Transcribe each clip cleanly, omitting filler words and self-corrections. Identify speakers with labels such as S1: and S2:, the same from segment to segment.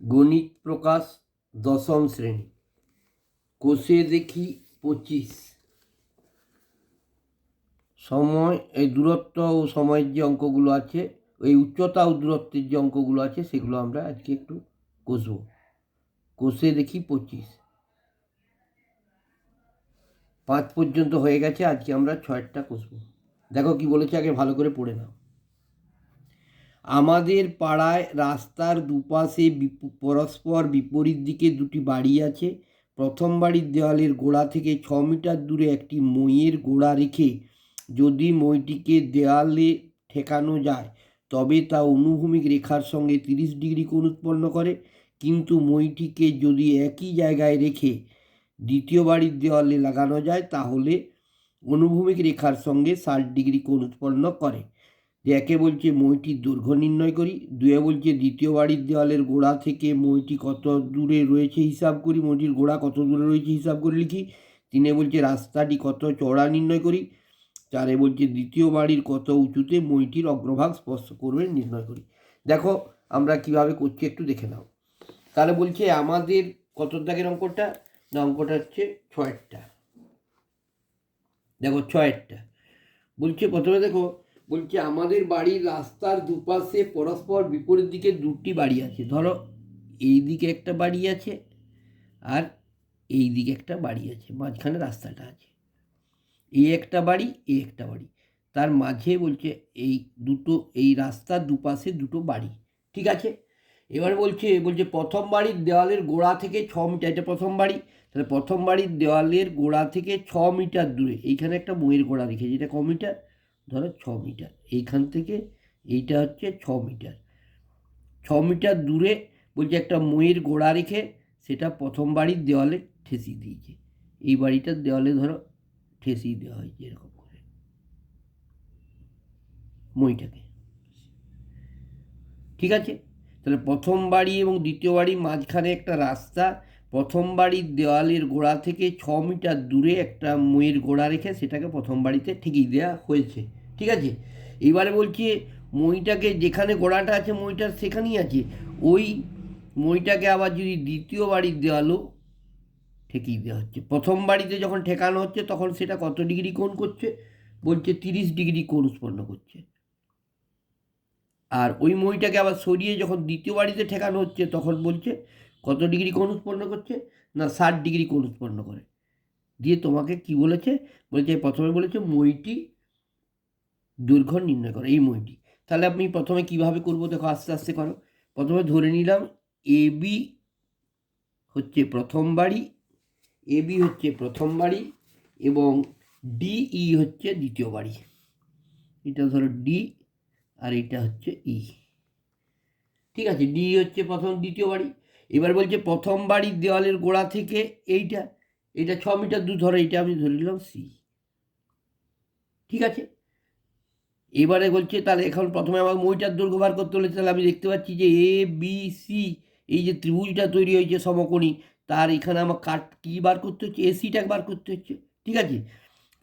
S1: গণিত প্রকাশ দশম শ্রেণী। কোষে দেখি 25। সময় এই দূরত্ব ও সময়ের যে অঙ্কগুলো আছে, এই উচ্চতা ও দূরত্বের যে অঙ্কগুলো আছে সেগুলো আমরা আজকে একটু কষব। কোষে দেখি 25 5 পর্যন্ত হয়ে গেছে, আজকে আমরা 6টা কষব। দেখো কি বলেছে, আগে ভালো করে পড়ে নাও। আমাদের পাড়ায় রাস্তার দুপাশে পরস্পর বিপরীত দিকে দুটি বাড়ি আছে। প্রথম বাড়ির দেওয়ালের গোড়া থেকে 6 মিটার দূরে একটি মইয়ের গোড়া রেখে যদি মইটিকে দেওয়ালে ঠেকানো যায় তবে তা অনুভূমিক রেখার সঙ্গে 30 ডিগ্রি কোণ উৎপন্ন করে। কিন্তু মইটিকে যদি একই জায়গায় রেখে দ্বিতীয় বাড়ির দেওয়ালে লাগানো যায় তাহলে অনুভূমিক রেখার সঙ্গে 60 ডিগ্রি কোণ উৎপন্ন করে। যে একে বলছে মইটির দৈর্ঘ্য নির্ণয় করি, দুয়ে বলছে দ্বিতীয় বাড়ির দেওয়ালের গোড়া থেকে মইটি কত দূরে রয়েছে হিসাব করি, মইটির গোড়া কত দূরে রয়েছে হিসাব করে লিখি। তিনে বলছে রাস্তাটি কত চওড়া নির্ণয় করি। চারে বলছে দ্বিতীয় বাড়ির কত উঁচুতে মইটির অগ্রভাগ স্পর্শ করবে নির্ণয় করি। দেখো আমরা কিভাবে করছি একটু দেখে নাও। তাহলে বলছে আমাদের কত দাগের অঙ্কটা, না অঙ্কটা হচ্ছে 6টা। দেখো 6টা বলছে, প্রথমে দেখো বলছে আমাদের বাড়ির রাস্তার দুপাশে পরস্পর বিপরীত দিকে দুটি বাড়ি আছে। ধরো এই দিকে একটা বাড়ি আছে আর এই দিকে একটা বাড়ি আছে, মাঝখানে রাস্তাটা আছে। এই একটা বাড়ি, এই একটা বাড়ি, তার মাঝে বলছে এই দুটো, এই রাস্তার দুপাশে দুটো বাড়ি। ঠিক আছে, এবার বলছে প্রথম বাড়ির দেওয়ালের গোড়া থেকে 6 মিটার, এটা প্রথম বাড়ি, তাহলে প্রথম বাড়ির দেওয়ালের গোড়া থেকে 6 মিটার দূরে এইখানে একটা মইয়ের গোড়া রেখেছি, এটা ক মিটার, ধরো 6 মিটার, এইখান থেকে এইটা হচ্ছে 6 মিটার। 6 মিটার দূরে বলছে একটা মইয়ের গোড়া রেখে সেটা প্রথম বাড়ির দেওয়ালে ঠেসিয়ে দিয়েছে। এই বাড়িটার দেওয়ালে ধরো ঠেসিয়ে দেওয়া হয়েছে এরকম করে মইটাকে। ঠিক আছে, তাহলে প্রথম বাড়ি এবং দ্বিতীয় বাড়ির মাঝখানে একটা রাস্তা, প্রথম বাড়ির দেওয়ালের গোড়া থেকে 6 মিটার দূরে একটা মইয়ের গোড়া রেখে সেটাকে প্রথম বাড়িতে ঠেকিয়ে দেওয়া হয়েছে। ঠিক আছে, এবারে বলছি মইটাকে যেখানে গোড়াটা আছে মইটার সেখানেই আছে, ওই মইটাকে আবার যদি দ্বিতীয় বাড়ির দেওয়ালও ঠেকিয়ে দেওয়া হচ্ছে। প্রথম বাড়িতে যখন ঠেকানো হচ্ছে তখন সেটা কত ডিগ্রি কোণ করছে, বলছে 30 ডিগ্রি কোণ উৎপন্ন করছে। আর ওই মইটাকে আবার সরিয়ে যখন দ্বিতীয় বাড়িতে ঠেকানো হচ্ছে তখন বলছে কত ডিগ্রি কোণ উৎপন্ন করছে, না 60 ডিগ্রি কোণ উৎপন্ন করে। দিয়ে তোমাকে কি বলেছে, বলছে প্রথমে বলেছে মইটি দৈর্ঘ্য নির্ণয় করো, এই মইটি। তাহলে আমি প্রথমে কিভাবে করব দেখো, আস্তে আস্তে করো। প্রথমে ধরে নিলাম এ বি হচ্ছে প্রথম বাড়ি, এ বি হচ্ছে প্রথম বাড়ি এবং ডিই হচ্ছে দ্বিতীয় বাড়ি। এটা ধরো ডি আর এটা হচ্ছে ই। ঠিক আছে, ডি হচ্ছে প্রথম দ্বিতীয় বাড়ি। এবার বলছে প্রথম বাড়ির দেওয়ালের গোড়া থেকে এইটা, এটা 6 মিটার দূর, ধরো এইটা আমি ধরে নিলাম সি। ঠিক আছে, এবারে বলছে তাহলে এখন প্রথমে আমাকে মইটার দৈর্ঘ্য বার করতে হলে তাহলে আমি দেখতে পাচ্ছি যে এ বি সি, এই যে ত্রিভুজটা তৈরি হয়েছে সমকোণী, তার এখানে আমার কাট কী বার করতে হচ্ছে, এসিটা বার করতে হচ্ছে। ঠিক আছে,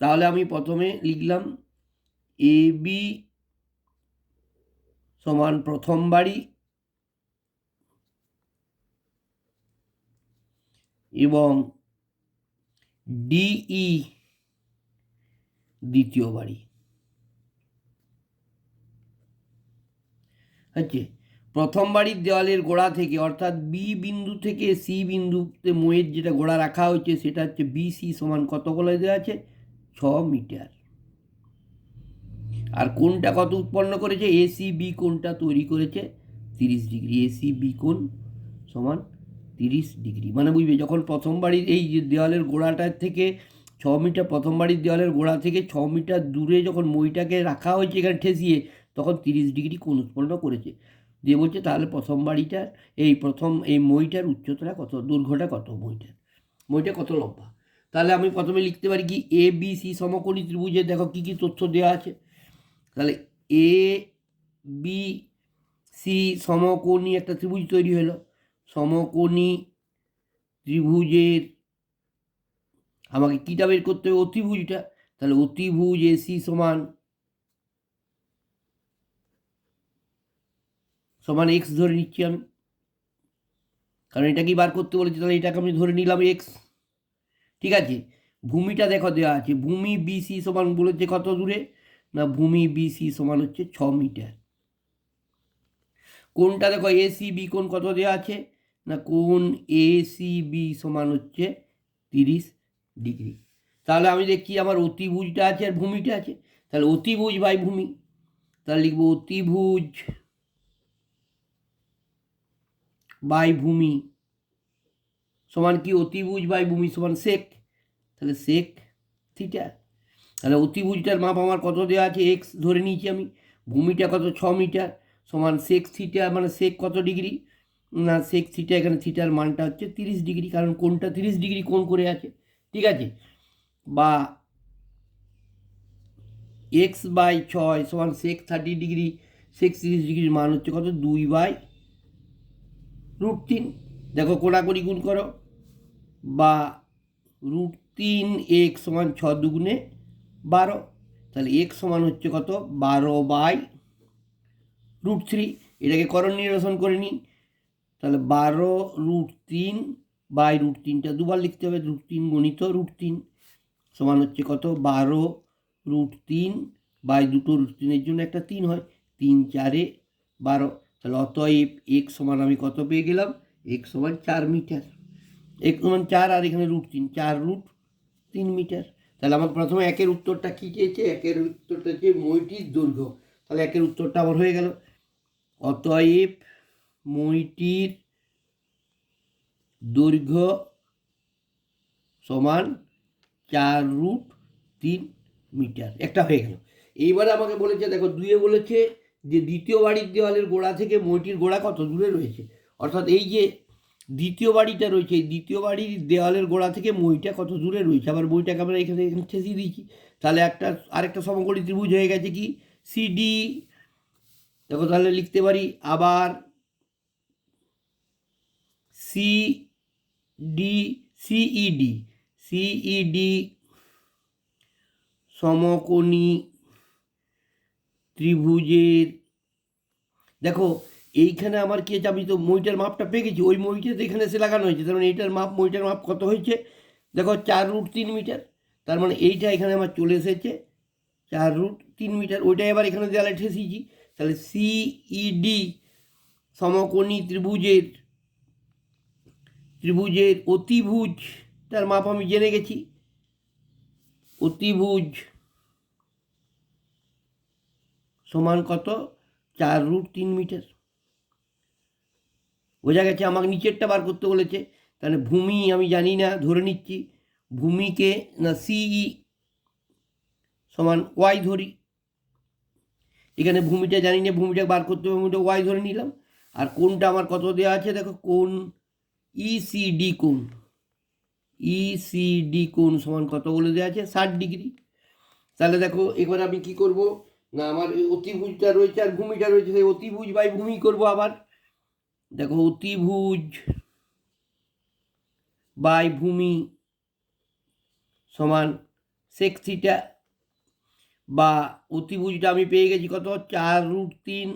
S1: তাহলে আমি প্রথমে লিখলাম এ বি সমান প্রথম বাড়ি এবং ডিই দ্বিতীয় বাড়ি। হচ্ছে প্রথম বাড়ির দেওয়ালের গোড়া থেকে, অর্থাৎ বি বিন্দু থেকে সি বিন্দুতে মইয়ের যেটা গোড়া রাখা হয়েছে সেটা হচ্ছে বিসি সমান কত বলে দেওয়া আছে, 6 মিটার। আর কোণটা কত উৎপন্ন করেছে, এসি বি কোণটা তৈরি করেছে 30 ডিগ্রি। এসি বি কোণ সমান 30 ডিগ্রি। মানে বুঝবে যখন প্রথম বাড়ির এই যে দেওয়ালের গোড়াটার থেকে 6 মিটার, প্রথম বাড়ির দেওয়ালের গোড়া থেকে 6 মিটার দূরে যখন মইটাকে রাখা হয়েছে এখানে ঠেসিয়ে, তখন 30 ডিগ্রি কোণ উৎপন্ন করেছে। দিয়ে বলছে তাহলে প্রথম বাড়িটার এই মইটার উচ্চতাটা কত, দৈর্ঘ্যটা কত, মইটা কত লম্বা। তাহলে আমি প্রথমে লিখতে পারি কি, এ বি সি সমকোণী ত্রিভুজে দেখো কী কী তথ্য দেওয়া আছে। তাহলে এ বি সি সমকোণী একটা ত্রিভুজ তৈরি হলো। সমকোণী ত্রিভুজের আমাকে কীটা বের করতে হবে, অতিভুজটা। তাহলে অতিভুজ এসি সমান এক্স ধরে নিচ্ছি আমি। কারণ এটা কি বার করতে বলেছে, তাহলে এটাকে আমি ধরে নিলাম এক্স। ঠিক আছে, ভূমিটা দেখো দেওয়া আছে, ভূমি বিসি সমান বলেছে কত দূরে, না ভূমি বিসি সমান হচ্ছে 6 মিটার। কোনটা দেখো এসিবি কোণ কত দেওয়া আছে, না কোণ এসিবি সমান হচ্ছে 30 ডিগ্রি। তাহলে আমি দেখছি আমার অতিভুজটা আছে আর ভূমিটা আছে, তাহলে অতিভুজ বাই ভূমি, তাহলে লিখবো অতিভুজ বাই ভূমি সমান কি, অতিভুজ বাই ভূমি সমান সেক, তাহলে সেক থিটা। তাহলে অতিভুজটার মাপ আমার কত দেওয়া আছে, এক্স ধরে নিয়েছি আমি, ভূমিটা কত 6 মিটার সমান সেক থিটা, মানে সেক কত ডিগ্রি, না সেক থিটা, এখানে থিটার মানটা হচ্ছে 30 ডিগ্রি, কারণ কোনটা 30 ডিগ্রি কোণ করে আছে। ঠিক আছে, বা এক্স বাই 6 সমান সেক 30 ডিগ্রি, সেক 30 ডিগ্রির মান হচ্ছে কত, 2/√3। দেখো কোনাকুনি গুণ করো, বা √3 এক্স সমান 6×2 = 12, তাহলে এক্স সমান হচ্ছে কত, 12/√3। এটাকে করণ নিরসন করে নিই, তাহলে 12√3/√3টা দুবার লিখতে হবে, √3 × √3 সমান হচ্ছে কত, 12√3/2 জন্য একটা 3 হয়, 3 4 12। তাহলে অতএব এক্স সমান আমি কত পেয়ে গেলাম, এক্স সমান 4 মিটার, এক্স সমান 4, আর এখানে √3, 4√3 মিটার। তাহলে আমার প্রথমে একের উত্তরটা কী চেয়েছে, একের উত্তরটা হচ্ছে মইটির দৈর্ঘ্য, তাহলে একের উত্তরটা আমার হয়ে গেল। অতএব মইটির দৈর্ঘ্য সমান 4√3 মিটার, একটা হয়ে গেল। এইবারে আমাকে বলেছে দেখো, দুয়ে বলেছে যে দ্বিতীয় বাড়ির দেওয়ালের গোড়া থেকে মইটির গোড়া কত দূরে রয়েছে, অর্থাৎ এই যে দ্বিতীয় বাড়িটা রয়েছে, এই দ্বিতীয় বাড়ির দেওয়ালের গোড়া থেকে মইটা কত দূরে রয়েছে, আবার মইটাকে আমরা এখানে ঠেসিয়ে দিয়েছি, তাহলে আরেকটা সমকোণী ত্রিভুজ হয়ে গেছে কি, সিডি। দেখো তাহলে লিখতে পারি আবার সিইডি সমকোণী ত্রিভুজের, দেখো এইখানে আমার কি আছে, আমি তো মইটার মাপটা পেয়ে গেছি, ওই মইটা তো এখানে এসে লাগানো হয়েছে, তার মানে এইটার মাপ, মইটার মাপ কত হয়েছে, দেখো 4√3 মিটার, তার মানে এইটা এখানে আমার চলে এসেছে 4√3 মিটার, ওইটাই এবার এখানে দেওয়ালে ঠেসিয়েছি, তাহলে সিইডি সমকোণী ত্রিভুজের অতিভুজ তার মাপ আমি জেনে গেছি, অতিভুজ সমান কত, 4√3 মিটার। বোঝা গেছে, আমাকে নিচেরটা বার করতে বলেছে, তাহলে ভূমি আমি জানি না, ধরে নিচ্ছি ভূমিকে, না সিই সমান ওয়াই ধরি, এখানে ভূমিটা জানি না, ভূমিটা বার করতে হবে, ভূমিটা ওয়াই ধরে নিলাম। আর কোনটা আমার কত দেওয়া আছে, দেখো কোন ইসিডি কোণ সমান কত বলে দেওয়া আছে, 60 ডিগ্রি। তাহলে দেখো এবার আমি কি করব, না আমার অতিভুজটা রয়েছে আর ভূমিটা রয়েছে, সেই অতিভুজ বাই ভূমি করব আবার। দেখো অতিভুজ বাই ভূমি সমান সেক থিটা, বা অতিভুজটা আমি পেয়ে গেছি কত, 4√3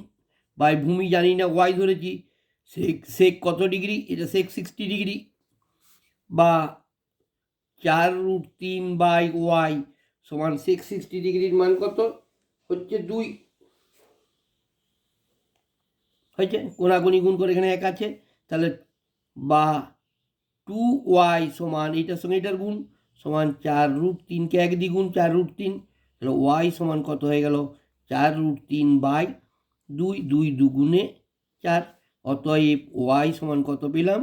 S1: বাই ভূমি জানি না, ওয়াই ধরেছি, সেক কত ডিগ্রি, এটা সেক 60 ডিগ্রি, বা 4√3/y সমান সেক 60 ডিগ্রির মান কত হচ্ছে 2 হয়েছে, কোনাকুনি গুণ করে এখানে 1 আছে, তাহলে বা 2y সমান এটার সঙ্গে এটার গুণ সমান 4√3কে 1 দ্বিগুণ 4√3, তাহলে y সমান কত হয়ে গেল, 4√3/2, 2 2 4, অতএব y সমান কত পেলাম,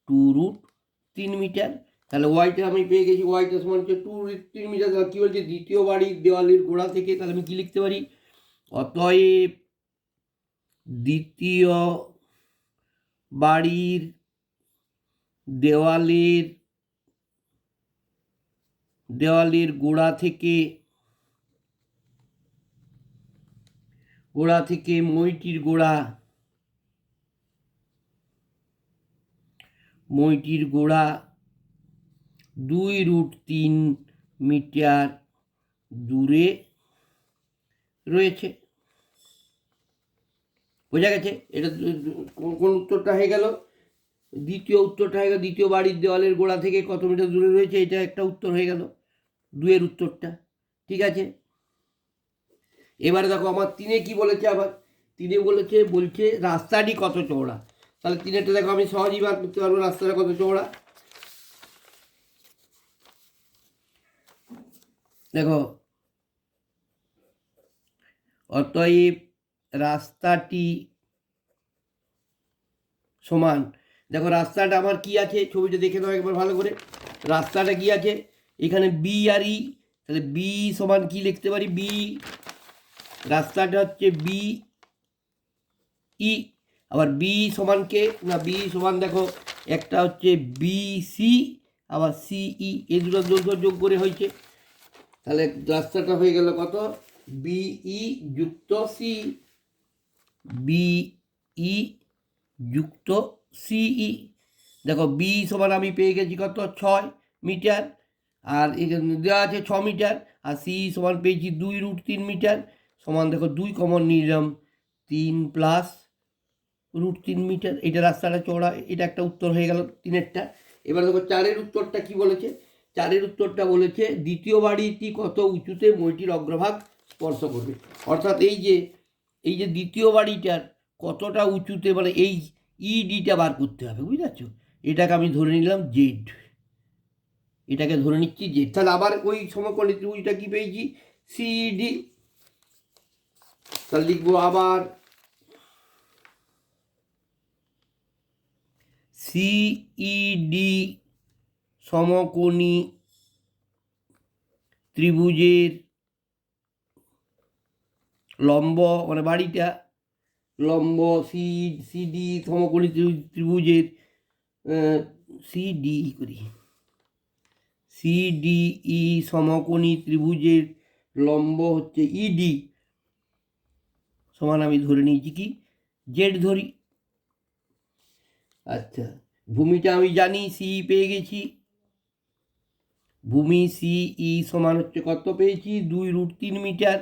S1: 2√3 মিটার। তাহলে ওয়াইটা আমি পেয়ে গেছি, ওয়াইটা সমান হচ্ছে 2√3 মিটার। তাহলে কী বলছে, দ্বিতীয় বাড়ির দেওয়ালের গোড়া থেকে, তাহলে আমি কী লিখতে পারি, অতএব দ্বিতীয় বাড়ির দেওয়ালের গোড়া থেকে মইটির গোড়া 2√3 মিটার দূরে রয়েছে। বোঝা গেছে, এটা কোন উত্তরটা হয়ে গেল, দ্বিতীয় উত্তরটা হয়ে গেল, দ্বিতীয় বাড়ির দেওয়ালের গোড়া থেকে কত মিটার দূরে রয়েছে, এটা একটা উত্তর হয়ে গেল, 2-এর উত্তরটা। ঠিক আছে, এবারে দেখো আমার 3-এ কি বলেছে, আবার 3-এ বলছে রাস্তাটি কত চওড়া। তাহলে 3-এরটা দেখো আমি সহজেই বার করতে পারবো রাস্তাটা কত চওড়া। দেখো, অতএব রাস্তাটি সমান, দেখো রাস্তাটা আমার কি আছে, ছবিটা দেখে নাও একবার ভালো করে। রাস্তাটা কি আছে, এখানে বি আর ই, তাহলে বি সমান কি লিখতে পারি, বি, রাস্তাটা হচ্ছে বি ই, আবার বি সমান কে না, বি সমান দেখো একটা হচ্ছে বি সি, আবার সিই, এই দুটো যোগ করে হয়েছে। তাহলে রাস্তাটা হয়ে গেল কত, বিই যুক্ত সি, বিই যুক্ত সিই। দেখো বি সমান আমি পেয়ে গেছি কত, 6 মিটার, আর এখানে দেওয়া আছে 6 মিটার, আর সি সমান পেয়েছি 2√3 মিটার, সমান দেখো 2 কমন নিলাম, 3 প্লাস √3 মিটার। এটা রাস্তাটা চওড়া, এটা একটা উত্তর হয়ে গেল 3-এরটা। এবার দেখো 4-এর উত্তরটা কি বলেছে, 4-এর উত্তরটা বলেছে দ্বিতীয় বাড়িটি কত উঁচুতে মইটির অগ্রভাগ স্পর্শ করবে। অর্থাৎ এই যে দ্বিতীয় বাড়িটার কতটা উঁচুতে, মানে এই ইডিটা বার করতে হবে, বুঝতে পারছো। এটাকে আমি ধরে নিলাম জেড, এটাকে ধরে নিচ্ছি জেড। তাহলে আবার ওই সমকোণী ত্রিভুজটা কি পেয়েছি, সিডি। তাহলে লিখবো আবার সিইডি সমকোণী ত্রিভুজের লম্ব, মানে বাড়িটা লম্ব, সিডি সমকোণী ত্রিভুজের সিডি করি, সিডিই সমকোণী ত্রিভুজের লম্ব হচ্ছে ইডি, সমান আমি ধরে নিয়েছি কি জেড ধরি। আচ্ছা, ভূমিটা আমি জানি, সি পেয়ে গেছি, ভূমি সিই সমান হচ্ছে কত পেয়েছি, 2√3 মিটার,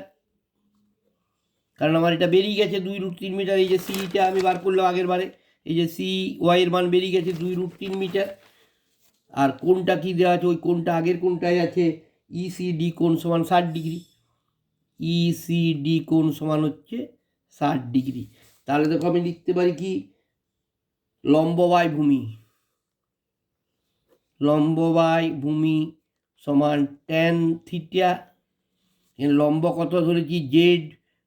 S1: কারণ আমার এটা বেরিয়ে গেছে 2√3 মিটার। এই যে সিটা আমি বার করলাম আগের বারে, এই যে সি ওয়াইয়ের মান বেরিয়ে গেছে 2√3 মিটার। আর কোনটা কি দেওয়া আছে, ওই কোনটা আগের কোনটায় আছে, ইসিডি কোণ সমান 60 ডিগ্রি, ইসিডি কোণ সমান হচ্ছে 60 ডিগ্রি। তাহলে দেখো আমি লিখতে পারি কি, লম্ব বাই ভূমি, লম্ব বাই ভূমি সমান ট্যান থিটা। লম্ব কত ধরেছি জেড,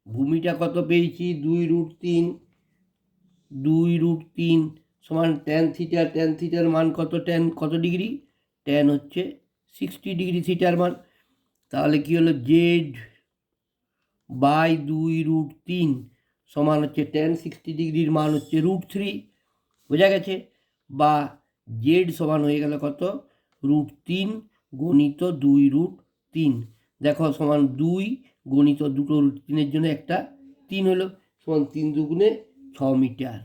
S1: ভূমিটা কত পেয়েছি 2√3, 2√3 সমান ট্যান থিটা, ট্যান থিটার মান কত, ট্যান কত ডিগ্রি, ট্যান হচ্ছে 60 ডিগ্রি থিটার মান। তাহলে কি হলো, জেড বাই 2√3 সমান হচ্ছে ট্যান 60 ডিগ্রির মান হচ্ছে √3, বোঝা গেছে। বা জেড সমান হয়ে গেল কত, √3 গণিত 2√3, দেখো সমান 2 গণিত দুটো √3-এর জন্য একটা 3 হলো, সমান 3 দুগুণে 6 মিটার।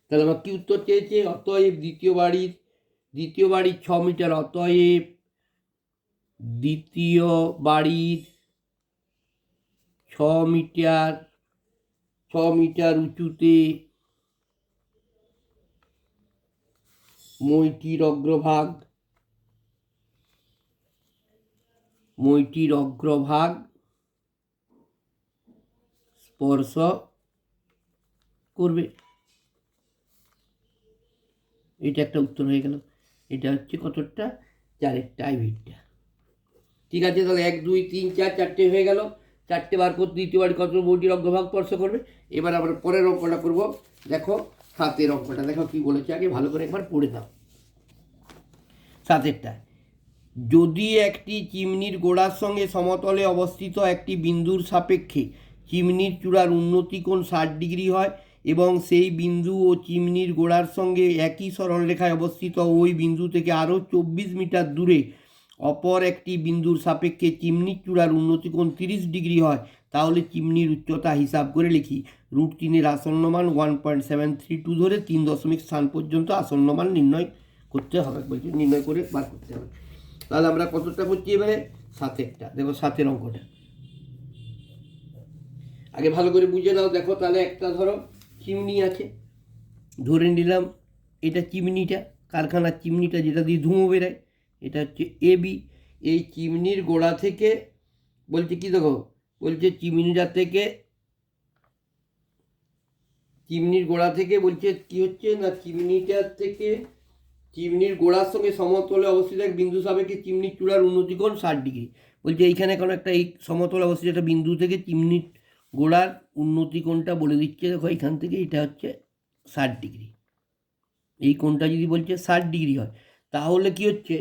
S1: তাহলে আমার কি উত্তর চেয়েছে, অতএব দ্বিতীয় বাড়ির 6 মিটার, অতএব দ্বিতীয় বাড়ির 6 মিটার উঁচুতে মইটির অগ্রভাগ স্পর্শ করবে। এটা একটা উত্তর হয়ে গেল, এটা হচ্ছে কতটা, 4-এরটা আইভিটা। ঠিক আছে, তাহলে 1 2 3 4 4টে হয়ে গেল, 4টে বার করতে দ্বিতীয় বাড়ি কত মইটির অগ্রভাগ স্পর্শ করবে। এবার আমরা পরের অঙ্কটা করব। দেখো 7-এর অঙ্কটা দেখো কি বলেছে, আগে ভালো করে একবার পড়ে দাও। 7-এরটা, যদি একটি চিমনির গোড়ার সঙ্গে সমতলে অবস্থিত একটি বিন্দুর সাপেক্ষে চিমনির চূড়ার উন্নতি কোণ 60 ডিগ্রি হয় এবং সেই বিন্দু ও চিমনির গোড়ার সঙ্গে একই সরলরেখায় অবস্থিত ওই বিন্দু থেকে আরও 24 মিটার দূরে অপর একটি বিন্দুর সাপেক্ষে চিমনির চূড়ার উন্নতি কোণ 30 ডিগ্রি হয়, তাহলে চিমনির উচ্চতা হিসাব করে লিখি। √3-এর আসন্ন মান 1.732 ধরে 3 দশমিক স্থান পর্যন্ত আসন্ন মান নির্ণয় করতে হবে, বলছি নির্ণয় করে বার করতে হবে। তাহলে আমরা কতটা করছি এবারে, 7-এরটা। দেখো 7-এর অঙ্কটা আগে ভালো করে বুঝে নাও। দেখো তাহলে একটা ধরো চিমনি আছে, ধরে নিলাম এটা চিমনিটা, কারখানার চিমনিটা যেটা দিয়ে ধুঁয়ো বেরোয়, এটা হচ্ছে এবি। এই চিমনির গোড়া থেকে বলছে কি দেখো, বলছে চিমনিটা থেকে, চিমনির গোড়া থেকে বলছে কি হচ্ছে না, চিমনিটার থেকে চিমনির গোড়ার সঙ্গে সমতলে অবস্থিত এক বিন্দু সাপেক্ষে চিমনির চূড়ার উন্নতিকোণ 60 ডিগ্রি। বলছে এইখানে কোনো একটা এই সমতলে অবস্থিত একটা বিন্দু থেকে চিমনির গোড়ার উন্নতিকোণটা বলে দিচ্ছে, দেখো এখান থেকে এটা হচ্ছে 60 ডিগ্রি। এই কোণটা যদি বলছে 60 ডিগ্রি হয়, তাহলে কি হচ্ছে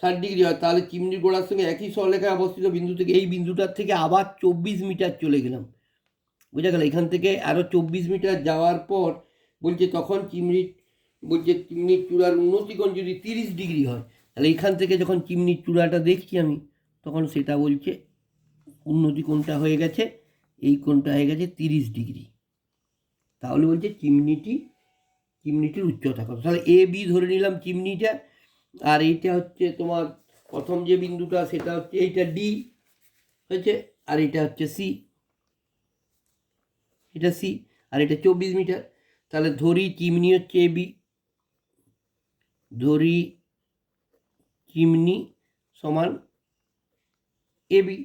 S1: 60 ডিগ্রি হয়, তাহলে চিমনির গোড়ার সঙ্গে একই সরলরেখায় অবস্থিত বিন্দু থেকে এই বিন্দুটার থেকে আবার 24 মিটার চলে গেলাম, বোঝা গেল। এখান থেকে আরও 24 মিটার যাওয়ার পর বলছে তখন চিমনির চূড়ার উন্নতিকোণ যদি 30 ডিগ্রি হয়, তাহলে এখান থেকে যখন চিমনির চূড়াটা দেখছি আমি, তখন সেটা বলছে উন্নতিকোণটা হয়ে গেছে, এই কোণটা হয়ে গেছে 30 ডিগ্রি। তাহলে বলছে চিমনিটির উচ্চতা কত। তাহলে এ বি ধরে নিলাম চিমনিটা, আর এইটা হচ্ছে তোমার প্রথম যে বিন্দুটা সেটা হচ্ছে এইটা ডি হয়েছে, আর এটা হচ্ছে সি, এটা সি, আর এটা 24 মিটার। তাহলে ধরি চিমনি হচ্ছে এ বি, ধরি চিমনি সমান এ বি,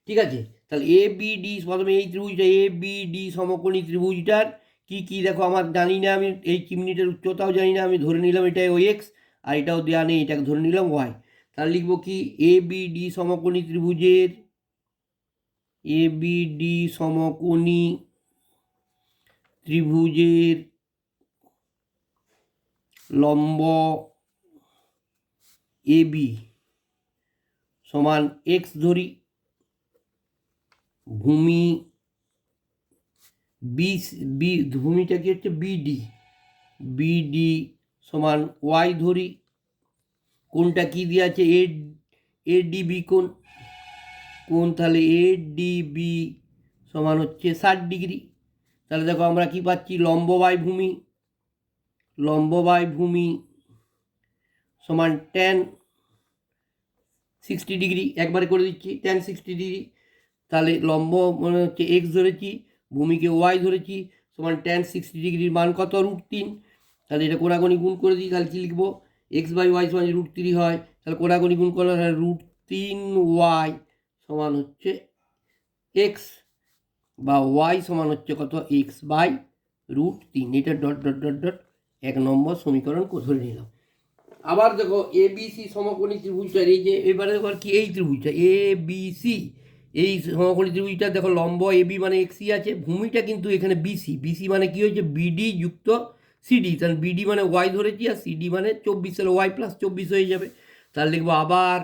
S1: ঠিক আছে। তাহলে এ বি ডি, প্রথমে এই ত্রিভুজটা এ বি ডি সমকোণী ত্রিভুজটার কি কি দেখো, আমার জানি না, আমি এই চিমনিটার উচ্চতাও জানি না, আমি ধরে নিলাম এটা ও এক্স, আর এটাও দেওয়া নেই, এটাকে ধরে নিলাম ওয়াই। তাহলে লিখবো কি এ বি ডি সমকোণী ত্রিভুজের, এ বি ডি সমকোণী ত্রিভুজের লম্ব এ বি সমান এক্স ধরি, ভূমি ভূমিটা কি হচ্ছে বিডি সমান ওয়াই ধরি, কোনটা কি দিয়ে আছে এ ডিবি কোন তাহলে এ ডিবি সমান হচ্ছে 60 ডিগ্রি। তাহলে দেখো আমরা কি পাচ্ছি, লম্ব বাই ভূমি সমান tan 60 ডিগ্রি, একবারে করে দিচ্ছি tan 60 ডিগ্রি। তাহলে লম্ব মানে হচ্ছে এক্স ধরেছি, ভূমিকে ওয়াই ধরেছি, সমান tan 60 ডিগ্রির মান কত, √3। তাহলে এটা কোনাকুনি গুণ করে দিই, তাহলে কী লিখবো, এক্স বাই ওয়াই সমান √3 হয়, তাহলে কোনাকুনি গুণ করলে √3y সমান হচ্ছে এক্স, বা ওয়াই সমান হচ্ছে কত, এক্স বাই √3। এটা ডট ডট ডট ডট 1 নম্বর সমীকরণ ধরে নিলাম। আবার দেখো এ বি সি সমকোণী ত্রিভুজটার এই যে এবারে দেখো কি এই ত্রিভুজটা এ বি সি, এই সমকোণী ত্রিভুজটা দেখো লম্ব এ বি মানে এক্সি আছে, ভূমিটা কিন্তু এখানে বিসি মানে কি হয়েছে বিডি যুক্ত সিডি, তাহলে বিডি মানে ওয়াই ধরেছি, আর সিডি মানে 24, তাহলে ওয়াই প্লাস 24 হয়ে যাবে। তাহলে লিখবো আবার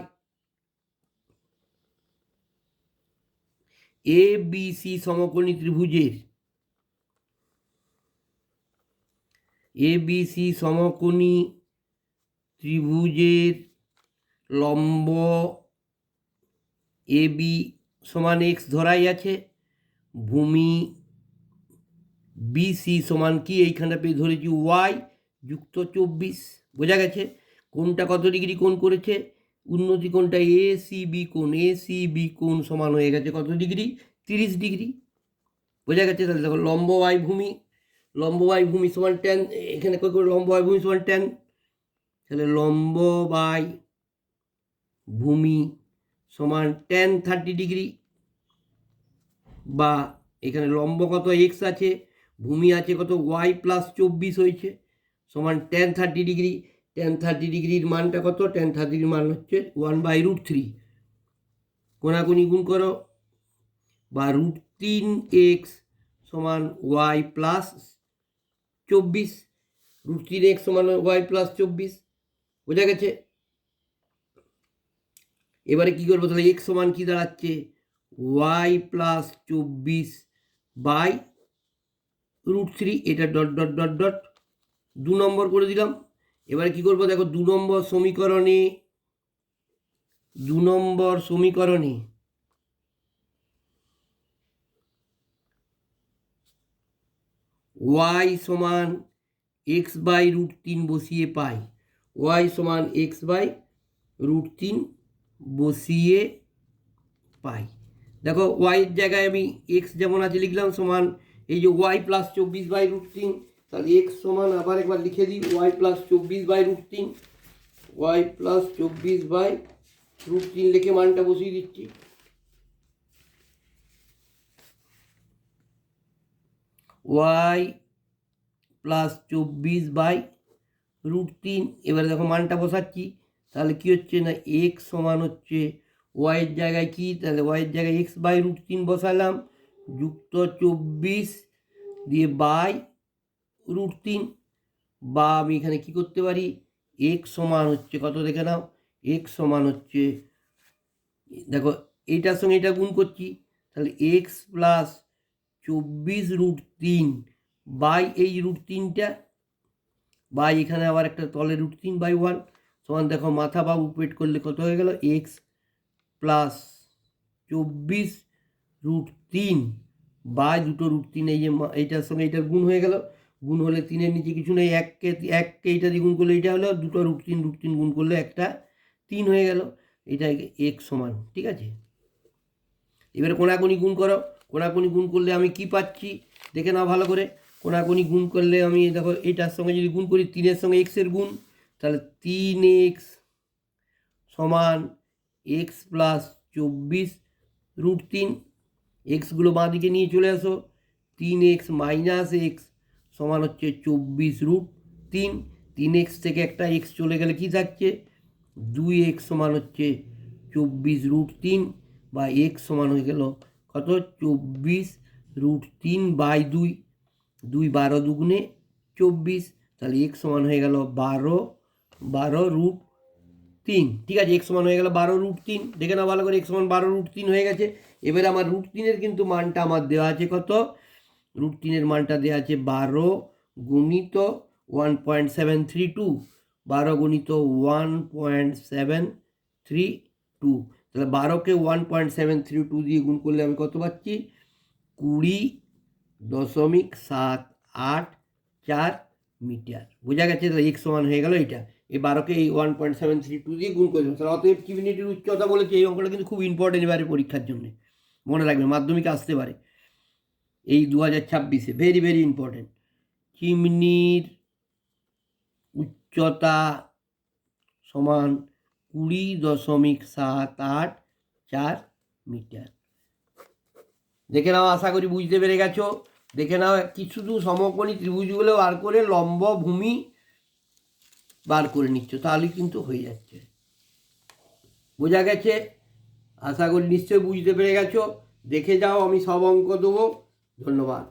S1: এ বি সি সমকোণী ত্রিভুজের, এ বি সি সমকোণী ত্রিভুজের লম্ব এ বি সমান এক্স ধরাই আছে, ভূমি বিসি সমান কি এইখানটা পেয়ে ধরেছি ওয়াই যুক্ত 24, বোঝা গেছে। কোনটা কত ডিগ্রি কোণ করেছে, উন্নতি কোণটা এ সি বি কোণ সমান হয়ে গেছে কত ডিগ্রি, 30 ডিগ্রি, বোঝা গেছে। তাহলে দেখো লম্ব বাই ভূমি সমান ট্যান, এখানে করে লম্ব বাই ভূমি সমান ট্যান, তাহলে লম্ব বাই ভূমি সমান ট্যান 30 ডিগ্রি, বা এখানে লম্ব কত এক্স আছে, ভূমি আছে কত ওয়াই প্লাস 24 হয়েছে, সমান ট্যান 30 ডিগ্রি। ট্যান 30 ডিগ্রির মানটা কত, ট্যান 30 মান হচ্ছে 1/√3, কোনাকুনি গুণ করো, বা √3x সমান ওয়াই প্লাস 24, √3x সমান ওয়াই প্লাস 24, বোঝা গেছে। এবারে কি করবো, তাহলে এক্স সমান কি দাঁড়াচ্ছে, ওয়াই প্লাস 24/√3, এটা ডট ডট ডট ডট 2 নম্বর করে দিলাম। এবারে কি করবো দেখো 2 নম্বর সমীকরণে ওয়াই সমান এক্স বাই √3 বসিয়ে পাই, ওয়াই সমান এক্স বাই √3 বসিয়ে পাই। দেখো ওয়াইয়ের জায়গায় আমি এক্স যেমন আছে লিখলাম, সমান এই যে ওয়াই প্লাস 24/√3, তাহলে এক্স সমান আবার একবার লিখে দিই ওয়াই প্লাস 24/√3, ওয়াই প্লাস 24/√3 লিখে মানটা বসিয়ে দিচ্ছি। ওয়াই প্লাস 24/√3, এবারে দেখো মানটা বসাচ্ছি, তাহলে কি হচ্ছে না এক্স সমান হচ্ছে ওয়াইয়ের জায়গায় কি, তাহলে ওয়াইয়ের জায়গায় x/√3 বসালাম, যুক্ত 24 দিয়ে √3, বা আমি এখানে কি করতে পারি, এক্স সমান হচ্ছে কত দেখে নাও, এক্স সমান হচ্ছে, দেখো এইটার সঙ্গে এটা গুণ করছি, তাহলে এক্স প্লাস 24√3 বাই এই √3টা, বাই এখানে আবার একটা তলে √3/1 সমান, দেখো মাথা বা উপেট করলে কত হয়ে গেল, এক্স প্লাস 24√3 বাই দুটো √3, এই যে এইটার সঙ্গে এইটার গুণ হয়ে গেল, গুণ হলে 3-এর নিচে কিছু নেই, এককে এইটা দিয়ে গুণ করলে এইটা হলো, দুটো √3 গুণ করলে একটা 3 হয়ে গেল, এটা এক্স সমান, ঠিক আছে। এবারে কোনাকুনি গুণ করো, কোনাকুনি গুণ করলে আমি কি পাচ্ছি দেখে নাও ভালো করে, কোনাকুনি গুণ করলে আমি দেখো এইটার সঙ্গে যদি গুণ করি 3-এর সঙ্গে এক্সের গুণ, তাহলে 3x সমান এক্স প্লাস 24√3, এক্সগুলো বাঁ দিকে নিয়ে চলে আসো, 3x মাইনাস এক্স সমান হচ্ছে 24√3, 3x থেকে একটা এক্স চলে গেলে কি থাকছে, 2x সমান হচ্ছে 24√3, বা এক্স সমান হয়ে গেল কত, 24√3/2, 2 12 দুগুণে 24, তাহলে এক্স সমান হয়ে গেল 12√3, ঠিক আছে, এক্স সমান হয়ে গেল 12√3, দেখে নাও ভালো করে, এক্স সমান 12√3 হয়ে গেছে। এবারে আমার √3-এর কিন্তু মানটা আমার দেওয়া আছে কত, √3-এর মানটা দেওয়া আছে 12 গুণিত 1.732, 12 গুণিত 1.732, তাহলে 12কে 1.732 দিয়ে গুণ করলে আমি কত পাচ্ছি, 20.784 মিটার, বোঝা গেছে। তাহলে এক্স সমান হয়ে গেল এইটা, এই 12কে এই 1.732 দিয়ে গুণ করে দেবো, তাহলে অতএব চিমনিটির উচ্চতা বলেছে, এই অঙ্কটা কিন্তু খুব ইম্পর্টেন্ট এবারে পরীক্ষার জন্য, মনে রাখবে মাধ্যমিকে আসতে পারে এই 2026-এ, ভেরি ভেরি ইম্পর্টেন্ট। চিমনির উচ্চতা সমান 20.784 মিটার। দেখে নাও, আশা করি বুঝতে পেরে গেছো। দেখে নাও কি শুধু সমকোণী ত্রিভুজগুলো বার করে লম্ব ভূমি বার করে নিচ্ছ, তাহলে কিন্তু হয়ে যাচ্ছে, বোঝা গেছে, আশা করি নিশ্চয়ই বুঝতে পেরে গেছো। দেখে যাও, আমি সব অঙ্ক দেবো। ধন্যবাদ।